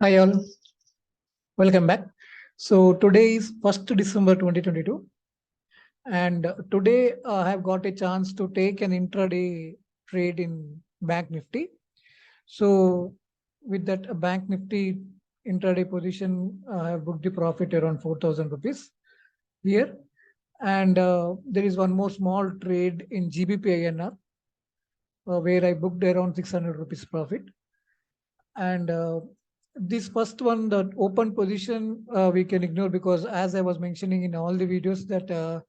Hi all, welcome back. So today is 1st December 2022 and today I have got a chance to take an intraday trade in Bank Nifty. So with that Bank Nifty intraday position, I have booked the profit around 4,000 rupees here. And there is one more small trade in GBP INR where I booked around 600 rupees profit. And this first one, the open position, we can ignore because as I was mentioning in all the videos that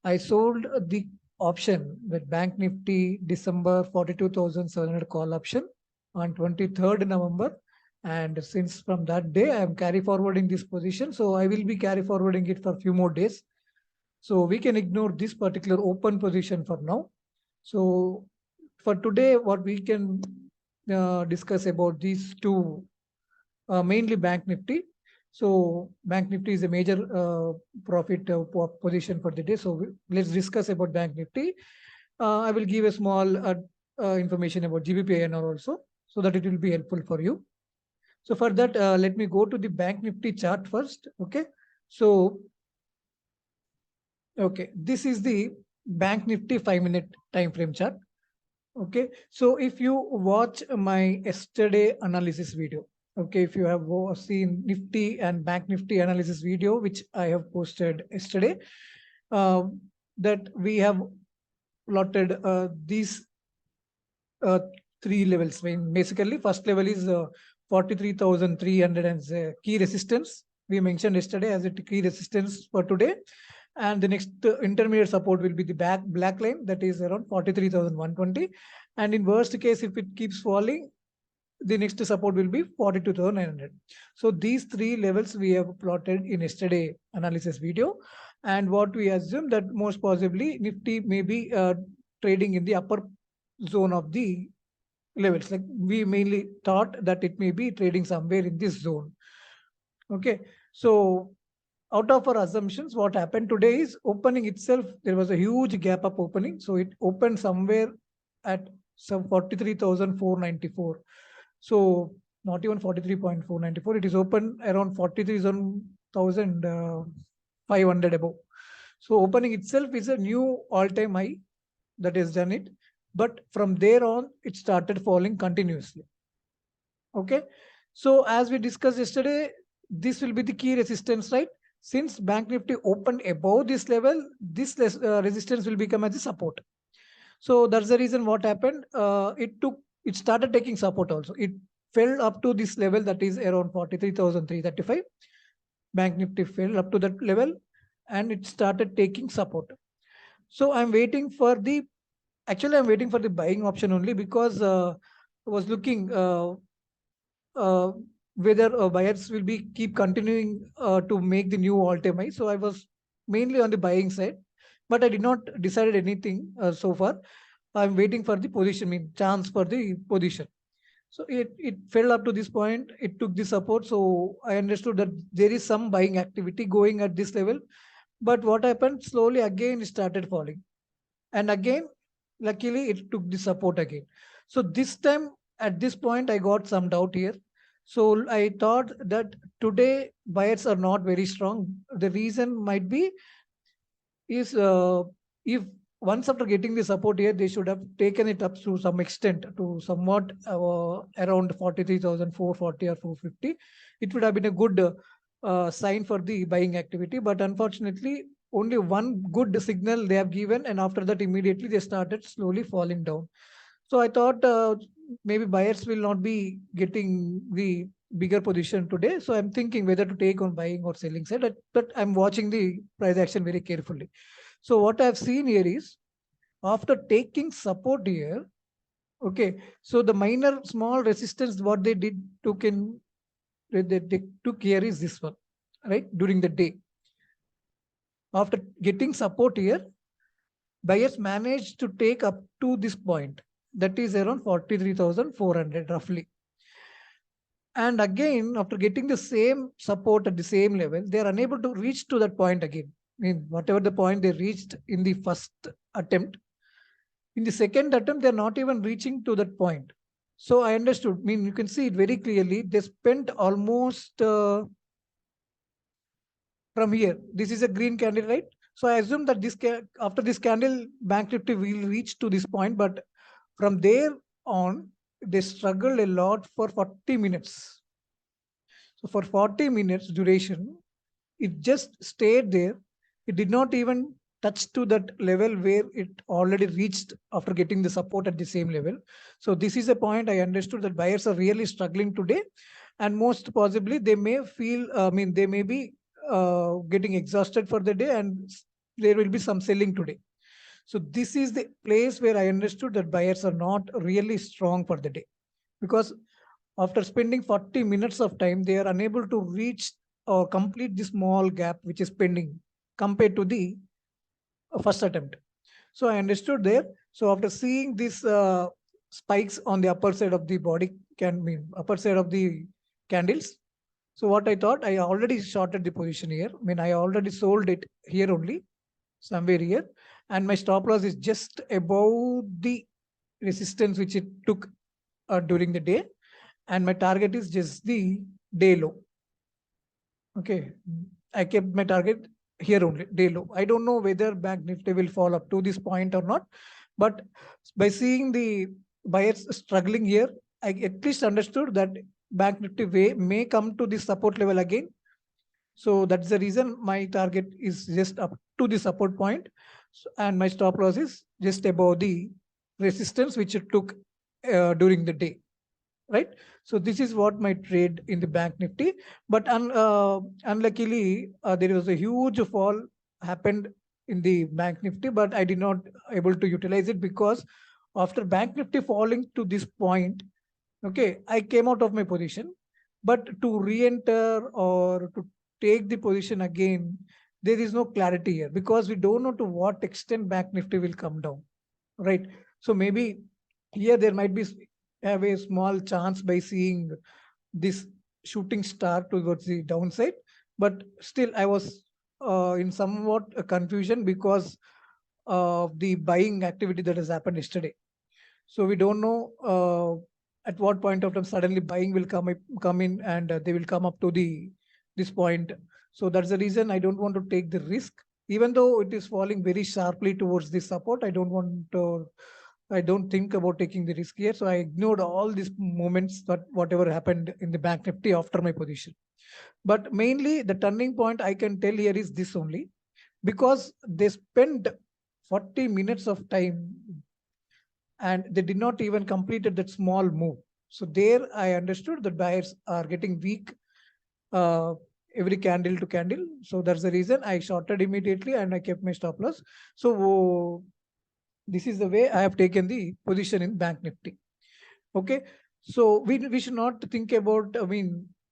I sold the option with Bank Nifty December 42,700 call option on 23rd November. And since from that day, I am carry forwarding this position. So I will be carry forwarding it for a few more days. So we can ignore this particular open position for now. So for today, what we can discuss about these two, mainly Bank Nifty. So Bank Nifty is a major profit position for the day. So let's discuss about Bank Nifty. I will give a small information about GBP INR also, so that it will be helpful for you. So for that, let me go to the Bank Nifty chart first. Okay. So, okay, this is the Bank Nifty 5-minute time frame chart. Okay, so if you watch my yesterday analysis video, okay, if you have seen Nifty and Bank Nifty analysis video, which I have posted yesterday, uh, that we have plotted these uh, three levels. I mean, basically, first level is 43,300 as a key resistance. We mentioned yesterday as a key resistance for today. And the next intermediate support will be the black line, that is around 43,120. And in worst case, if it keeps falling, the next support will be 42,900. So these three levels we have plotted in yesterday analysis video. And what we assume that most possibly Nifty may be trading in the upper zone of the levels. Like we mainly thought that it may be trading somewhere in this zone. Okay, so out of our assumptions, what happened today is opening itself, there was a huge gap up opening. So it opened somewhere at some 43,494. So not even 43.494, it is open around 43,500 above. So opening itself is a new all-time high that has done it. But from there on, it started falling continuously. Okay. So as we discussed yesterday, this will be the key resistance, right? Since Bank Nifty opened above this level, this resistance will become as a support. So that's the reason what happened. It started taking support also. It fell up to this level, that is around 43,335. Bank Nifty fell up to that level and it started taking support. So I'm waiting for the, actually I'm waiting for the buying option only because I was looking uh, whether buyers will be keep continuing to make the new all-time high. So I was mainly on the buying side, but I did not decide anything so far. I'm waiting for the position, mean chance for the position. So it fell up to this point. It took the support. So I understood that there is some buying activity going at this level. But what happened? Slowly again it started falling, and again, luckily it took the support again. So this time at this point, I got some doubt here. So I thought that today buyers are not very strong. The reason might be is if once after getting the support here, they should have taken it up to some extent to somewhat around 43,440 or 450. It would have been a good sign for the buying activity. But unfortunately, only one good signal they have given, and after that, immediately they started slowly falling down. So I thought maybe buyers will not be getting the bigger position today. So I'm thinking whether to take on buying or selling side, but I'm watching the price action very carefully. So what I've seen here is after taking support here, okay, so the minor small resistance, what they did they took here is this one, right? During the day. After getting support here, buyers managed to take up to this point. That is around 43,400 roughly. And again, after getting the same support at the same level, they are unable to reach to that point again. I mean, whatever the point they reached in the 1st attempt, in the 2nd attempt, they're not even reaching to that point. So I understood. I mean, you can see it very clearly. They spent almost from here. This is a green candle, right? So I assume that after this candle, Bank Nifty will reach to this point, but from there on, they struggled a lot for 40 minutes. So for 40 minutes duration, it just stayed there. It did not even touch to that level where it already reached after getting the support at the same level. So this is a point I understood that buyers are really struggling today, and most possibly they may feel, they may be getting exhausted for the day, and there will be some selling today. So this is the place where I understood that buyers are not really strong for the day, because after spending 40 minutes of time, they are unable to reach or complete the small gap which is pending compared to the first attempt. So I understood there. So after seeing these spikes on the upper side of the upper side of the candles, so what I thought, I already shorted the position here. I mean, I already sold it here only, somewhere here, and my stop loss is just above the resistance which it took during the day, and my target is just the day low. Okay, I kept my target here only, day low. I don't know whether Bank Nifty will fall up to this point or not, but by seeing the buyers struggling here, I at least understood that Bank Nifty may come to this support level again. So that's the reason my target is just up to the support point, and my stop loss is just above the resistance which it took during the day, right? So this is what my trade in the Bank Nifty. But unluckily, there was a huge fall happened in the Bank Nifty, but I did not able to utilize it, because after Bank Nifty falling to this point, okay, I came out of my position. But to re-enter or to take the position again, there is no clarity here, because we don't know to what extent Bank Nifty will come down, right? So maybe here there might be have a small chance by seeing this shooting star towards the downside, but still I was in somewhat a confusion because of the buying activity that has happened yesterday. So we don't know at what point of time suddenly buying will come in, and they will come up to this point. So that's the reason I don't want to take the risk, even though it is falling very sharply towards the support. I don't think about taking the risk here. So I ignored all these moments, that whatever happened in the Bank Nifty after my position. But mainly the turning point I can tell here is this only, because they spent 40 minutes of time and they did not even completed that small move. So there I understood that buyers are getting weak uh, every candle to candle. So that's the reason I shorted immediately and I kept my stop loss. So this is the way I have taken the position in Bank Nifty. Okay. So we should not think about,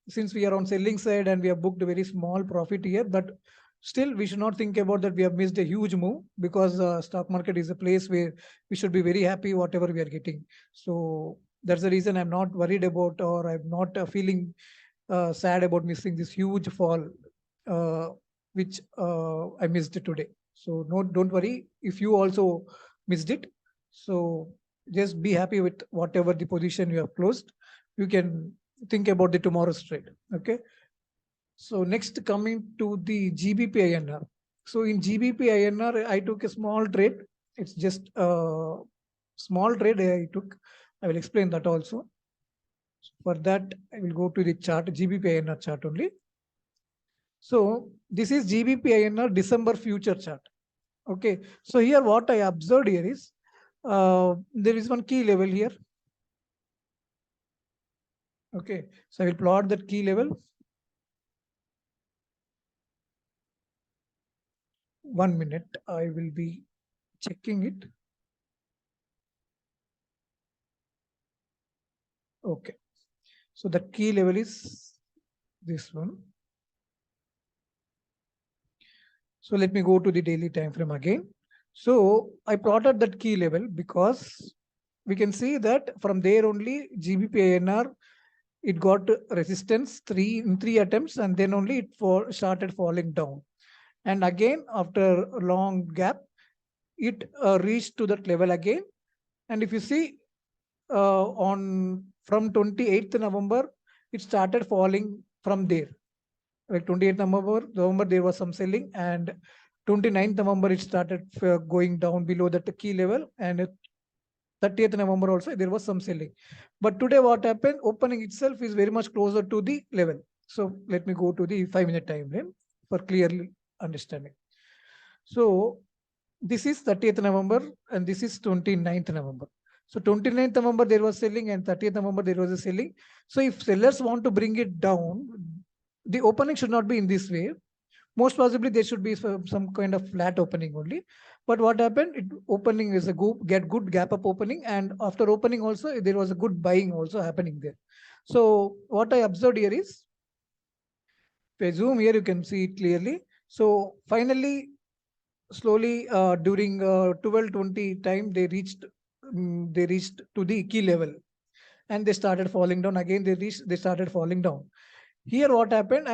since we are on selling side and we have booked a very small profit here, but still we should not think about that we have missed a huge move, because stock market is a place where we should be very happy whatever we are getting. So that's the reason I'm not worried about, or I'm not feeling sad about missing this huge fall, uh, which I missed today. So no, don't worry if you also missed it. So just be happy with whatever the position you have closed. You can think about the tomorrow's trade. Okay. So next, coming to the GBP INR. So in GBP INR, I took a small trade. It's just a small trade I took. I will explain that also. For that, I will go to the chart, GBP INR chart only. So this is GBP INR December future chart. Okay. So here what I observed here is there is one key level here. Okay. So I will plot that key level. 1 minute. I will be checking it. Okay. So the key level is this one. So let me go to the daily time frame again. So I plotted that key level because we can see that from there only GBP INR, it got resistance in three attempts, and then only it started falling down. And again, after a long gap, it reached to that level again. And if you see, from 28th November, it started falling from there. Like 28th November, there was some selling, and 29th November, it started going down below that key level, and 30th November also there was some selling. But today what happened? Opening itself is very much closer to the level. So let me go to the 5-minute time frame for clearly understanding. So this is 30th November and this is 29th November. So 29th November there was selling and 30th November there was a selling. So if sellers want to bring it down, the opening should not be in this way. Most possibly there should be some kind of flat opening only. But what happened? Opening is a good gap up opening, and after opening also there was a good buying also happening there. So what I observed here is, if I zoom here, you can see it clearly. So finally, slowly during 12:20 time, they reached to the key level, and they started falling down again. They started falling down. Here what happened?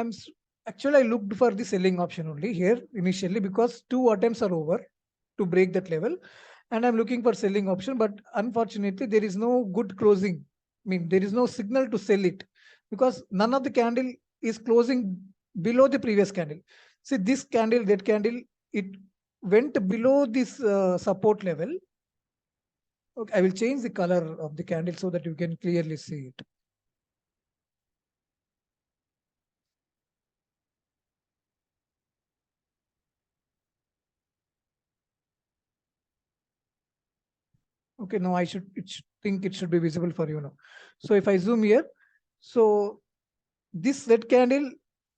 Actually I looked for the selling option only here initially, because 2 attempts are over to break that level, and I'm looking for selling option. But unfortunately, there is no good closing. I mean, there is no signal to sell it, because none of the candle is closing below the previous candle. See, this candle, that candle, it went below this support level. Okay, I will change the color of the candle so that you can clearly see it. Okay, now think it should be visible for you now. So if I zoom here, so this red candle,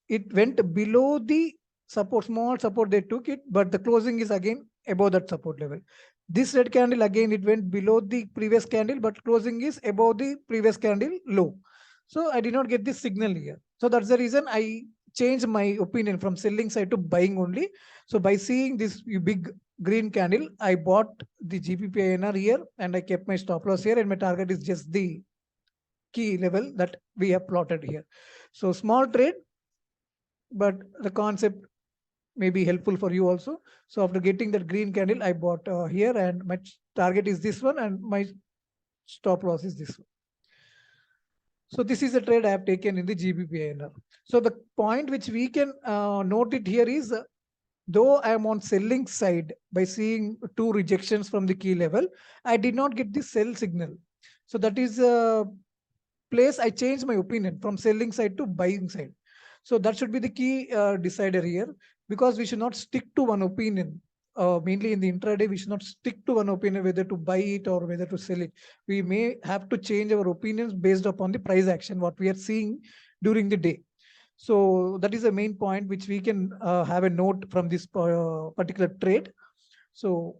it went below the support, small support they took it, but the closing is again above that support level. This red candle, again, it went below the previous candle, but closing is above the previous candle low. So I did not get this signal here. So that's the reason I changed my opinion from selling side to buying only. So by seeing this big green candle, I bought the GBP here, and I kept my stop loss here, and my target is just the key level that we have plotted here. So small trade, but the concept may be helpful for you also. So after getting that green candle, I bought here, and my target is this one, and my stop loss is this one. So this is a trade I have taken in the GBP. So the point which we can note it here is, though I am on selling side by seeing 2 rejections from the key level, I did not get the sell signal. So that is a place I changed my opinion from selling side to buying side. So that should be the key decider here, because we should not stick to one opinion. Mainly in the intraday, we should not stick to one opinion whether to buy it or whether to sell it. We may have to change our opinions based upon the price action, what we are seeing during the day. So that is the main point which we can have a note from this particular trade. So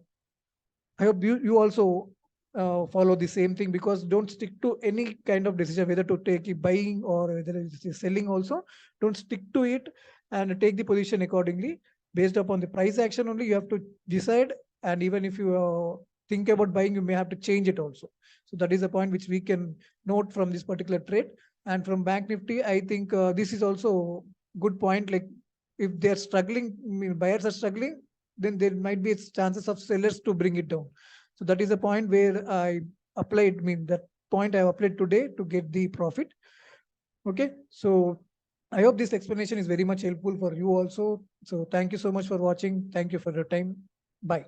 I hope you also follow the same thing, because don't stick to any kind of decision, whether to take it buying or whether it's selling also. Don't stick to it and take the position accordingly. Based upon the price action only, you have to decide. And even if you think about buying, you may have to change it also. So that is a point which we can note from this particular trade. And from Bank Nifty, I think this is also good point. Like if they're struggling, I mean, buyers are struggling, then there might be chances of sellers to bring it down. So that is a point where I applied, I mean, that point I applied today to get the profit. Okay. So I hope this explanation is very much helpful for you also. So thank you so much for watching. Thank you for your time. Bye.